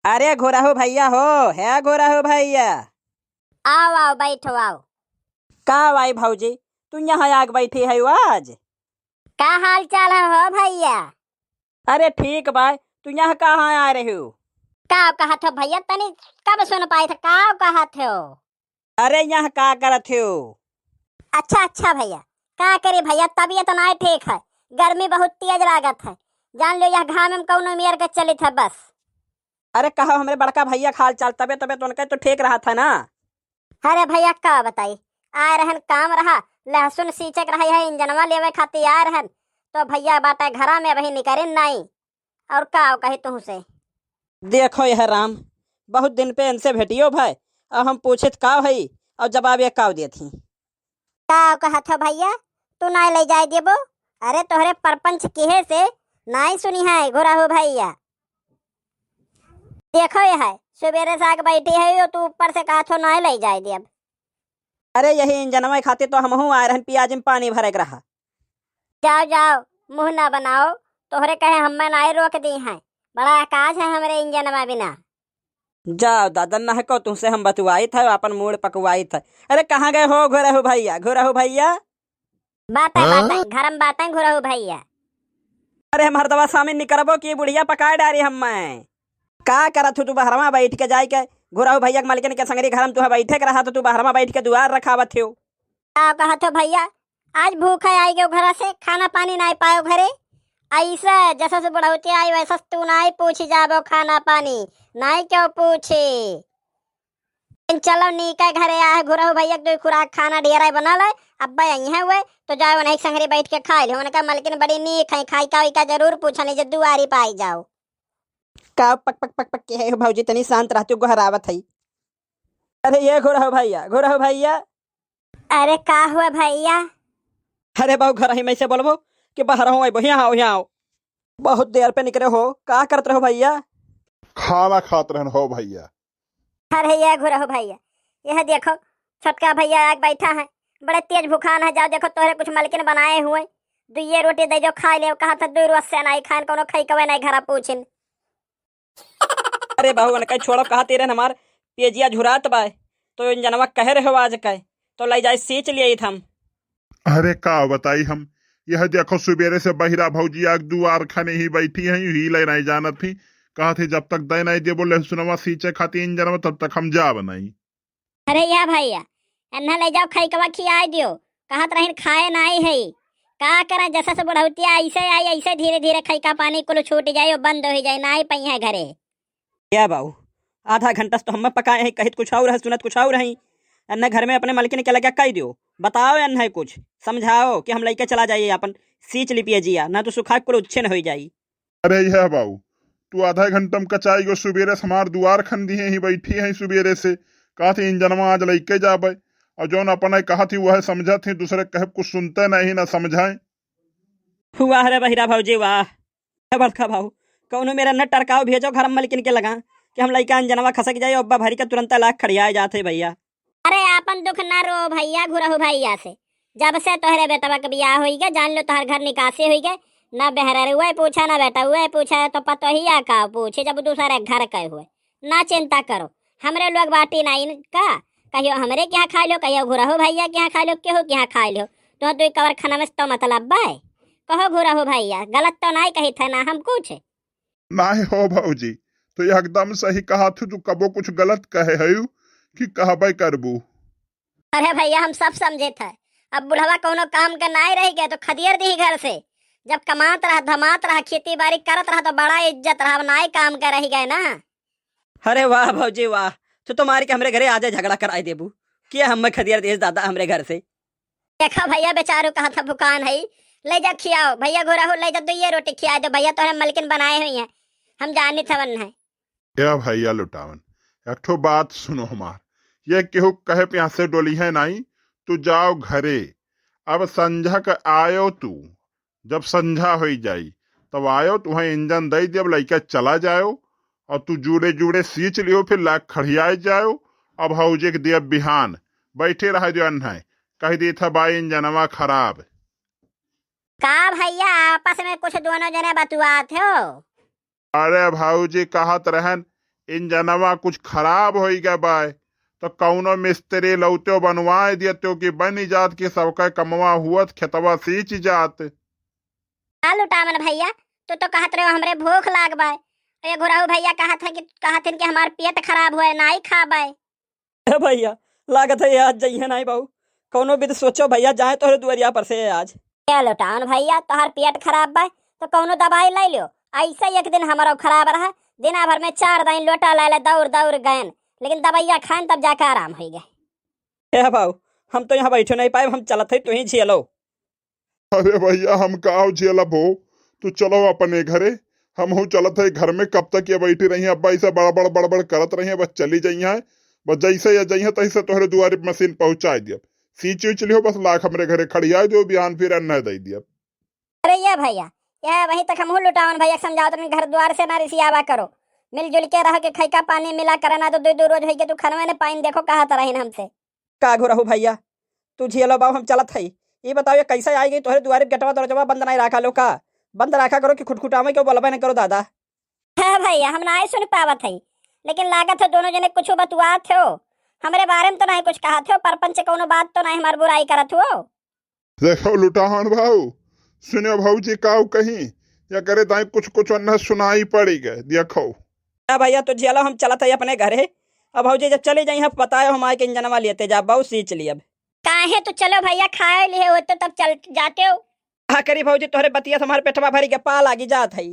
अरे घोरा हो भैया हो है घोरा हो भैया। आओ आओ बैठो आओ। का भाई भाऊजी तू यहाँ आग बैठी है आज। का हाल चाल है हो भैया? अरे ठीक भाई तू यहाँ कहाँ आ रहे हो। का कहा थे भैया तनी कब सुन पाए थे का कहा थे हो? अरे यहाँ का करत हो। अच्छा अच्छा भैया का करे भैया तबीयत नहीं ठीक है। गर्मी बहुत तेज लागत है। जान लो यह घाम में कौन मेर के चली था बस। अरे कहा हमारे बड़का भैया खाल चाल तबियत तबियत उनका तो ठीक रहा था ना। अरे भैया का बताई आ रहन काम रहा लहसुन सींचक रही है इंजनवा लेवे खातिर आ रहन तो भैया बाटा घरा में अभी निकरे नहीं। और का कही तुह से देखो यह राम बहुत दिन पे इनसे भेटियो भाई। अब हम पूछित का भाई और जवाब ये काव दी थी। का कहा था भैया तू नहीं ले जाए देबो? अरे तोहरे परपंच किहे से नहीं सुनी है घोरा हो भैया। देखो ये है सवेरे से आग बैठी है तू ऊपर से कहा थो नहीं ले जाए दे अब। अरे यही इंजनवा खातिर तो हमहू आए रहन पियाज में पानी भरे के रहा। जाओ जाओ मुंह ना बनाओ। तोहरे कहे हमें नहीं रोक दी हैं। बड़ा आकाश है हमारे इंजन में बिना। जाओ दादा न को तुमसे हम बतुआई था अपन मूड पकवाई था। अरे कहाँ गए हो घोरा हो भैया घोरा हो भैया। बातें बातें घर में बातें घोरा हो भैया। अरे मर्दवा सामने निकरबो की बुढ़िया पका डारी हम मैं का करत तू बहरमा बैठ के जाए के घोरा हो भैया के मालिकन के संगरी घर में तू बैठे के रहा तो तू बहरमा बैठ के दुआर रखावत हो। का कहा तो भैया आज भूखा आई गयो घर से खाना पानी नहीं पायो घरे। ऐसा जैसा से बुढ़ौती आई वैसा तू नहीं पूछी जाबो खाना पानी नहीं क्यों पूछे। चलो नीका घरे आए घुरा भैया दो खुराक खाना ढेरा बना ले। अब्बा यही है हुए तो जाओ नहीं संगरी बैठ के खा लो। उनका मलकिन बड़ी नीक है खाई का जरूर पूछा नहीं जब दुआरी पाई जाओ। का पक पक पक पक के है भौजी तनी शांत रहती हो गोहरावत है। अरे ये घोरा हो भैया घोरा हो भैया। अरे का हुआ भैया? अरे बहु घर ही में से बोलबो कि बाहर हो यहाँ आओ यहाँ आओ। बहुत देर पे निकले हो का करते रहो भैया। खाना खात रहन हो भैया। अरे ये घुरा हो भैया यह देखो छोटका भैया आग बैठा है बड़े तेज भूखान है। जाओ देखो तोहरे कुछ मलकिन बनाए हुए दुइये रोटी दे जो खा ले कहा था 2 रोज से नहीं खान कोनो खाई कवे नहीं घर पूछिन। अरे बहू कहीं छोड़ो कहा तेरे हमार पेजिया झुरात बाय तो जनवा कह रहे हो आज कह तो ले जाए सींच लिए हम। अरे का बताई हम यह देखो सुबेरे से बहिरा भौजी आग दुआर खाने ही बैठी है ही ले नहीं जानत थी। कहा थे जब तक दे नहीं दे बोले सुनवा सींचे खाती इंजन में तब तक हम जा बनाई। अरे या भैया अन्ना ले जाओ खाई कवा खिया दियो कहत रही खाए नहीं है। का करा जैसा से बुढ़ौती ऐसे आई ऐसे धीरे धीरे खाई का पानी कुल छूट जाए और बंद हो जाए नहीं पई है घरे। क्या बाबू आधा घंटा तो हम पकाए हैं कहित कुछ और है सुनत कुछ और है। अन्ना घर में अपने मलकिन के लगे कह दियो बताओ अन्ना है कुछ समझाओ कि हम लेके चला जाइए अपन सींच लिपिए जिया ना तो सुखा कुल उच्छे न हो जाई। अरे यह बाबू तू आधा घंटा में कचाई गो सुबेरे से हमार दुआर खंदी है ही बैठी है सुबेरे से। कहा थी इंजनवा आज लेके जाबे और जौन अपन कहा थी वह समझा थी दूसरे कहे कुछ सुनते नहीं ना समझाए। हुआ अरे बहिरा भाजी वाह बड़का भाऊ कौनो मेरा न टरकाव भेजो घर में मलकिन के लगा कि हम लइका अंजनवा खसक जाए अब्बा भरी के तुरंत लाख खड़िया जाते भैया। अरे आपन दुख ना रो भैया घुरा हो भैया से जब से तोहरे बेटवा के बियाह होई गए जान लो तोहर घर निकासी होई गए ना बहरा हुआ पूछा ना बेटा हुआ पूछा तो पतो ही आ का पूछे जब दूसरे घर के हुए। ना चिंता करो हमरे लोग बाटी नहीं का कहियो हमरे क्या खा लो कहियो घुरा हो भैया क्या खा लो केहू क्या खा लो तो दो कवर खाना में तो मतलब बाय कहो घुरा हो भैया गलत तो नहीं कही था ना हम कुछ नहीं हो भौजी तो एकदम सही कहा थी तू कबो कुछ गलत कहे है कि कहबे करबू। अरे भैया हम सब समझे थे अब बुढ़वा कोनो काम के नहीं रह गए तो खदियर दी घर से जब कमात रहा धमात रहा खेती बाड़ी करत रहा तो बड़ा इज्जत रहा नाई काम के रह गए ना। अरे वाह भौजी वाह तो तुम्हारे के हमरे घरे आजे झगड़ा कराई देबू क्या हम खदियर देश दादा हमरे घर से। देखा भैया बेचारू कहा था भुकान है ले जा खियाओ भैया घोरा हो ले जा 2 रोटी खिया दो भैया तोहरे मलकिन बनाए हुई हैं हम जानी थवन है। या भैया लुटावन एक ठो बात सुनो हमार ये केहू कहे प्यासे डोली है नहीं तू जाओ घरे। अब संझा का आयो तू जब संझा हो जाई तब आयो तुम्हें इंजन दे जब लइका चला जाओ और तू जुड़े जुड़े सींच लियो फिर लाख खड़ियाए जाओ। अब हौजे के दिया बिहान बैठे रह जो अन्न है कह दी था बाई इंजनवा खराब। का भैया आपस में कुछ दोनों जने बतुआत हो? अरे भाऊजी कहत रहन इंजनवा कुछ खराब हो गया बाय तो कौनो मिस्त्री लौत्यो बनवाए दियो कि बनी जात की सबका कमवा हुअत खेतवा सींच जात। आ लुटावन भैया तो कहत रहे हो हमरे भूख लाग बाय, ये घुराऊ भैया कहत कि हमार पेट खराब हुए नहीं खाबे। ए भैया लागत है आज जइहे नहीं बाबू, कौनो विध सोचो भैया जाए तोहरे दुआरिया पर से आज। ए लुटावन भैया तोहार पेट खराब बा तो कौनो दवाई ले लियो। ऐसे एक दिन हमारा खराब रहा, दिना भर में 4 दिन लोटा ले दौड़ दौड़ गए, लेकिन दवाइया खान तब जाकर आराम हो गए। ए बाबू हम तो यहाँ बैठे नहीं पाए, हम चलत है, तू ही झेलो। अरे भैया हम का झेलब हो, तू चलो अपने घरे, हम हो चलत है घर में। कब तक ये बैठी रही है अब्बा ऐसा बड़बड़ बड़बड़ करत रही है, बस चली जाई है, बस जैसे या जइहे तैसे तोहरे दुआरे पे मशीन पहुंचा दिया। सींच उच लियो बस लाख हमरे घरे खड़िया दो, बिहान फिर अन्न दे दिया। अरे ये भैया यह वहीं तक हम लुटावन भैया समझाओ तुम घर द्वार से ना रिसियावा करो, मिलजुल के रह के खैका पानी मिला करना तो 2 रोज है तू खनवे ने पानी देखो कहा तरह हमसे का घुराऊ भैया तू झेलो बाबू, हम चलत है। ये बताओ ये कैसे आई गई तोहरे दुआरे गेटवा दरजवा बंद नहीं रखा लो का? बंद रखा करो कि खुटखुटावे क्यों बोलबे नहीं करो दादा। है भैया हम ना सुन पावत है, लेकिन लागत है दोनों जने कुछ बतुआत हो, हमरे बारे में तो नहीं कुछ कहा थे, परपंच कोनो बात तो नहीं हमार बुराई करत हो। देखो लुटावन भाऊ सुनियो भाऊजी काऊ कहीं या करे दाई कुछ कुछ अन्ना सुनाई पड़ी गए देखो। भैया तो झेलो हम चलत है अपने घरे। अब भाजी जब चले जाइए बताए हम आए के इंजनवा लेते जा बाबू सींच लिए। अब काहे तो चलो भैया खाए लिए हो तो तब चल जाते हो। हाँ करी भाजी तोहरे बतिया हमारे पेटवा भरी के पा लागी जात है।